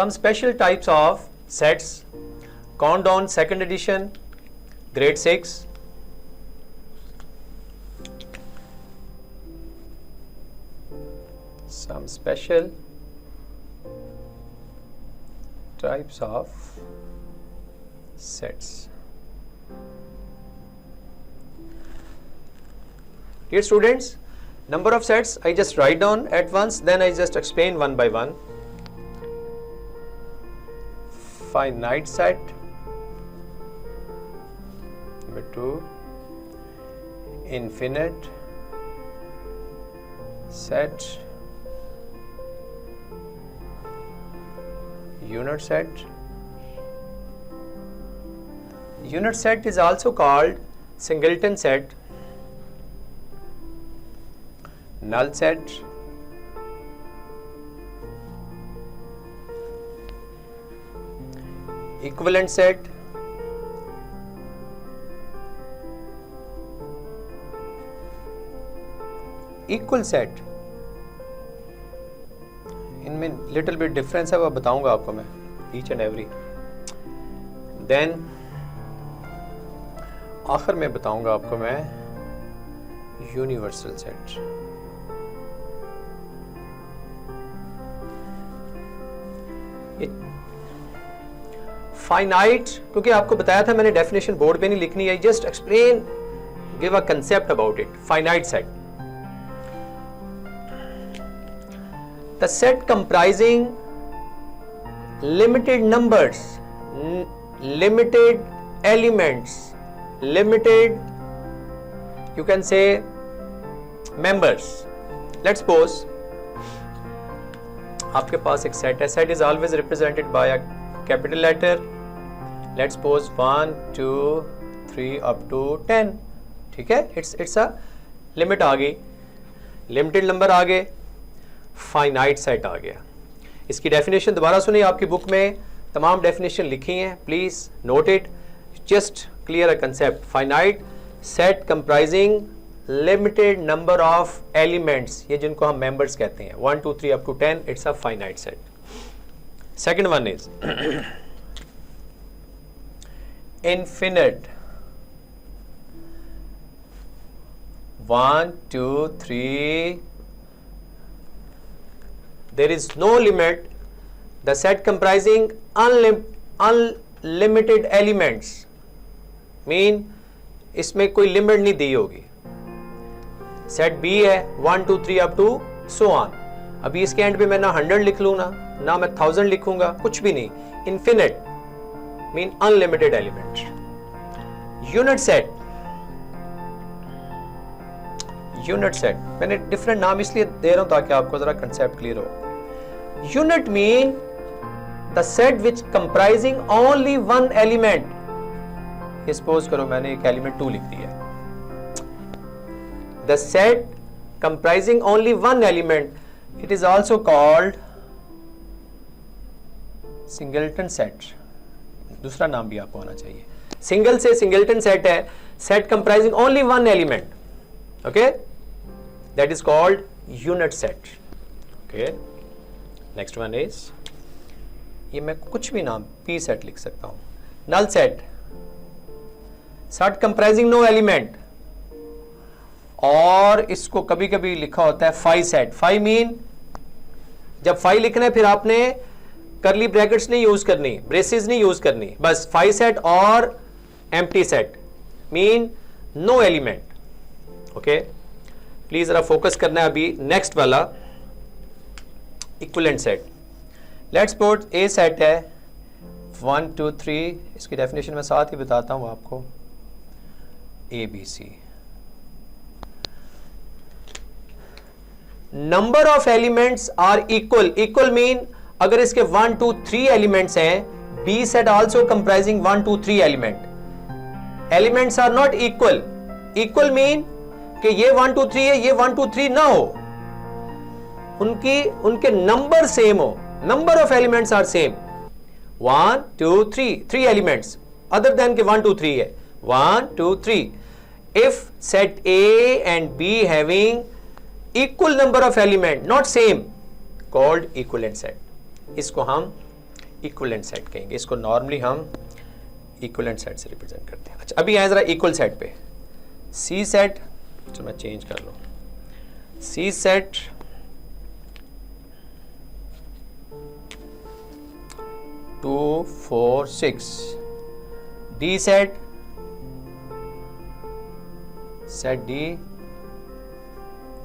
some special types of sets. Countdown second edition, grade 6. Some special types of sets. Dear students, number of sets I just write down at once, then I just explain one by one. Finite set, number 2, infinite set, unit set. Unit set is also called singleton set, null set, equivalent set, equal set. इनमें little bit difference है, वो बताऊंगा आपको मैं each and every. Then आखिर में बताऊंगा आपको मैं यूनिवर्सल सेट. फाइनाइट, क्योंकि आपको बताया था मैंने डेफिनेशन बोर्ड पे नहीं लिखनी है, just explain, give a concept about it. Finite set, the set comprising limited numbers, limited elements, limited you can say members. Let's suppose आपके पास एक सेट है. Set is always represented by a capital letter. Let's suppose 1 2 3 up to 10. ठीक है, it's a limit आ गई, limited number आ गए, finite set आ गया. इसकी definition दोबारा सुनिए, आपकी बुक में तमाम डेफिनेशन लिखी हैं, please note it, just clear a concept. Finite set comprising limited number of elements, ये जिनको हम मेंबर्स कहते हैं, 1 2 3 up to 10, it's a finite set. Second one is infinite. 1 2 3, there is no limit. The set comprising unlimited elements mean इसमें कोई limit नहीं दी होगी. Set B है 1 2 3 up to so on. अभी इसके एंड पे मैं ना 100 लिख लूँ ना मैं 1000 लिखूंगा, कुछ भी नहीं. Infinite mean unlimited element. Unit set, unit set मैंने डिफरेंट नाम इसलिए दे रहा हूं ताकि आपको जरा कंसेप्ट क्लियर हो. Unit mean the set which comprising only one element. Suppose करो मैंने एक एलिमेंट 2 लिख दिया. The set comprising only one element, it is also called singleton set. दूसरा नाम भी आपको आना चाहिए. सिंगल से सिंगलटन सेट है, set comprising only one element. Okay, that is called unit set. Okay, next one is, ये मैं कुछ भी नाम पी सेट लिख सकता हूं. Null set, set comprising no element, और इसको कभी कभी लिखा होता है फाई सेट. फाई मीन जब फाई लिखना है फिर आपने करली ब्रैकेट्स नहीं यूज करनी, ब्रेसेस नहीं यूज करनी, बस फाई सेट और empty set mean no element. Okay, please जरा फोकस करना है अभी नेक्स्ट वाला, equivalent set. Let's suppose a set है 1 2 3, इसकी डेफिनेशन मैं साथ ही बताता हूं आपको. A B C, number of elements are equal. Equal mean अगर इसके 1 2 3 एलिमेंट्स हैं, B set also comprising 1 2 3 element. Elements are not equal. Equal mean कि ये 1 2 3 है, ये 1 2 3 ना हो, उनके नंबर सेम हो. Number of elements are same, 1 2 3, 3 elements other than के 1 2 3 है, 1 2 3. If set A and B having equal number of element, not same, called equivalent set. इसको हम इक्विवेलेंट सेट कहेंगे इसको। नॉर्मली हम इक्विवेलेंट सेट से रिप्रेजेंट करते हैं। अच्छा, अभी आए जरा इक्वल सेट पे। सी सेट, चलो मैं चेंज कर लूं, C set two 4 6, D set D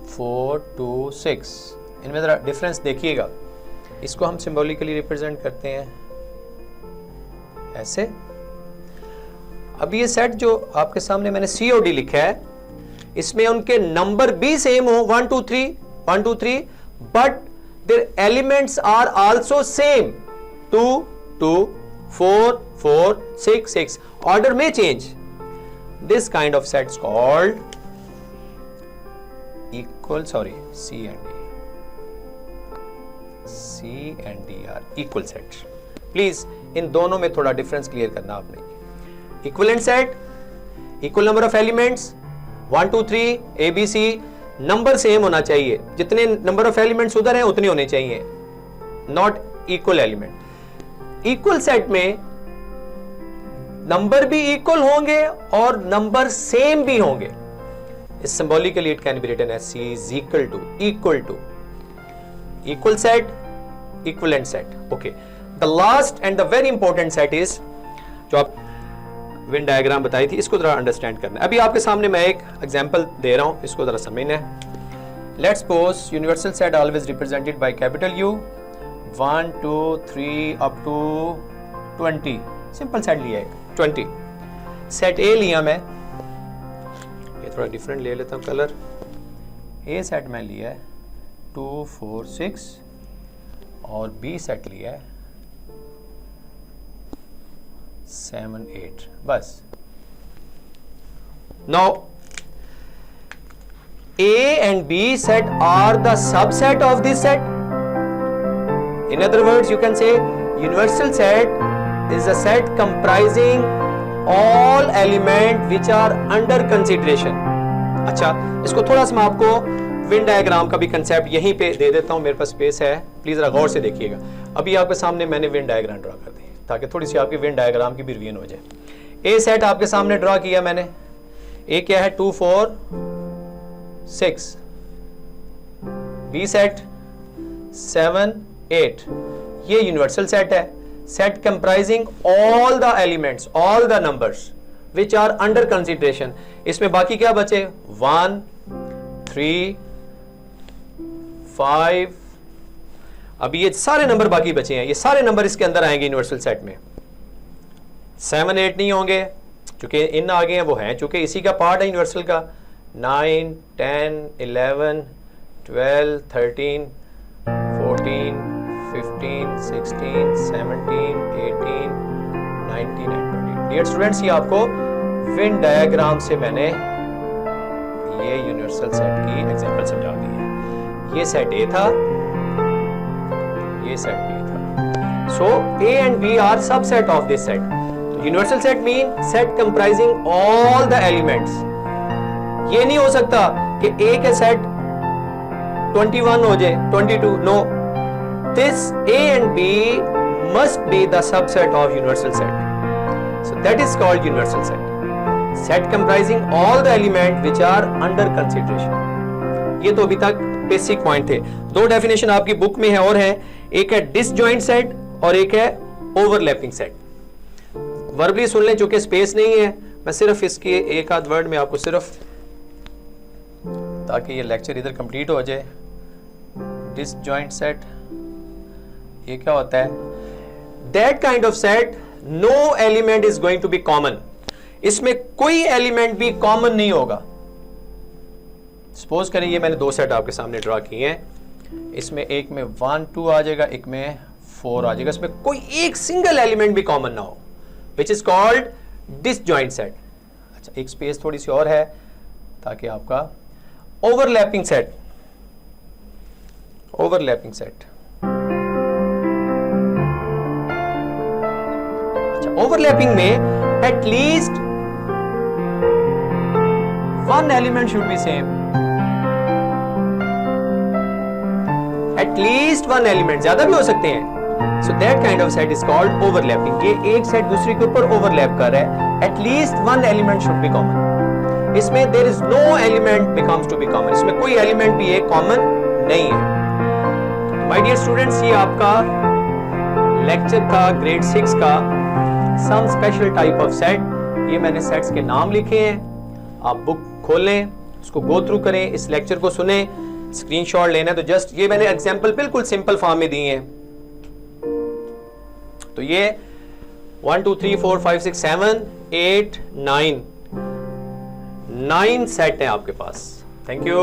4 2 6। इनमें जरा डिफरेंस देखिएगा। इसको हम सिंबॉलिकली रिप्रेजेंट करते हैं ऐसे। अब ये सेट जो आपके सामने मैंने COD लिखा है, इसमें उनके नंबर भी सेम हो 1 2 3 but there elements are also same 2 2 4 4 6 6। Order में change. This kind of sets called C and D are equal sets. Please इन दोनों में थोड़ा डिफरेंस क्लियर करना आपने। Equivalent set, equal number of elements 1 2 3 ABC, number same होना चाहिए, जितने नंबर ऑफ एलिमेंट्स उधर हैं उतने होने चाहिए, not equal element. Equal set में नंबर भी इक्वल होंगे और नंबर सेम भी होंगे। Symbolically it can be written as C is equal to equal set, equivalent set. Okay, the last and the very important set is जो आप win diagram बताई थी, इसको जरा अंडरस्टैंड करना है। अभी आपके सामने मैं एक एग्जांपल दे रहा हूं, इसको जरा समझना है। Let's suppose universal set always represented by capital U 1 2 3 up to 20। Simple set लिया है 20। सेट A लिया मैं, ये थोड़ा डिफरेंट ले लेता हूं कलर। A सेट में लिया है 2 4 6 और B सेट लिया है 7 8। बस। Now A and B set are the subset of this set. In other words, you can say universal set is a set comprising all element which are under consideration. अच्छा, इसको थोड़ा सा मैं आपको win diagram का भी concept यहीं पे दे देता हूं, मेरे पास स्पेस है, प्लीज जरा गौर से देखिएगा। अभी आपके सामने मैंने विन डायग्राम ड्रॉ कर दी ताकि थोड़ी सी आपकी विन डायग्राम की भी रिवीजन हो जाए। ए सेट आपके सामने ड्रॉ किया मैंने। ए क्या है 2 4 6, बी सेट 7 8। ये यूनिवर्सल सेट है, set comprising all the elements, all the numbers which are under consideration. इसमें बाकी क्या बचे 1 3 5। अभी ये सारे नंबर बाकी बचे हैं, ये सारे नंबर इसके अंदर आएंगे यूनिवर्सल सेट में। 7 8 नहीं होंगे क्योंकि इन आगे हैं, वो हैं चूंकि इसी का पार्ट है यूनिवर्सल का। 9 10 11 12 13 14 15 16 17 18 19 एंड 20। डियर स्टूडेंट्स, ये आपको विन डायग्राम से मैंने ये यूनिवर्सल सेट की एग्जांपल समझा दी है। ये सेट A था, ये सेट B था। सो A and B are subset of this set. Universal set mean set comprising all the elements. ये नहीं हो सकता कि A के सेट 21 हो जाए 22। No, this A and B must be the subset of universal set. So that is called universal set. Set comprising all the element which are under consideration. ये तो अभी तक बेसिक पॉइंट थे। दो definition आपकी book में है और है, एक है डिसजॉइंट सेट और एक है ओवरलैपिंग सेट। वर्बली सुन लें, चूंकि स्पेस नहीं है, मैं सिर्फ इसके एक आध वर्ड में आपको सिर्फ, ताकि ये लेक्चर इधर कंप्लीट हो जाए। डिसजॉइंट सेट ये क्या होता है? That kind of set no element is going to be common. इसमें कोई एलिमेंट भी कॉमन नहीं होगा। सपोज करें ये मैंने दो सेट आपके सामने ड्रॉ किए हैं, इसमें एक में 1 2 आ जाएगा, एक में 4 आ जाएगा, इसमें कोई एक सिंगल एलिमेंट भी कॉमन ना हो, which is called disjoint set. अच्छा, एक स्पेस थोड़ी सी और है ताकि आपका ओवरलैपिंग सेट, ओवरलैपिंग सेट। अच्छा, ओवरलैपिंग में at least one element should B same, at least one element, ज्यादा भी हो सकते हैं so that kind of set is called overlapping. ये एक सेट दूसरे के ऊपर ओवरलैप कर रहा है, at least one element should be common. इसमें there is no element becomes to be common, इसमें कोई एलिमेंट भी एक कॉमन नहीं है। माय डियर स्टूडेंट्स, ये आपका लेक्चर था ग्रेड 6 का some special type of set. ये मैंने सेट्स के नाम लिखे हैं, आप बुक खोलें, उसको गो थ्रू करें, इस लेक्चर को सुने, स्क्रीनशॉट लेना है तो जस्ट ये मैंने एग्जांपल बिल्कुल सिंपल फॉर्म में दिए हैं। तो ये 1 2 3 4 5 6 7 8 9 सेट हैं आपके पास। Thank you.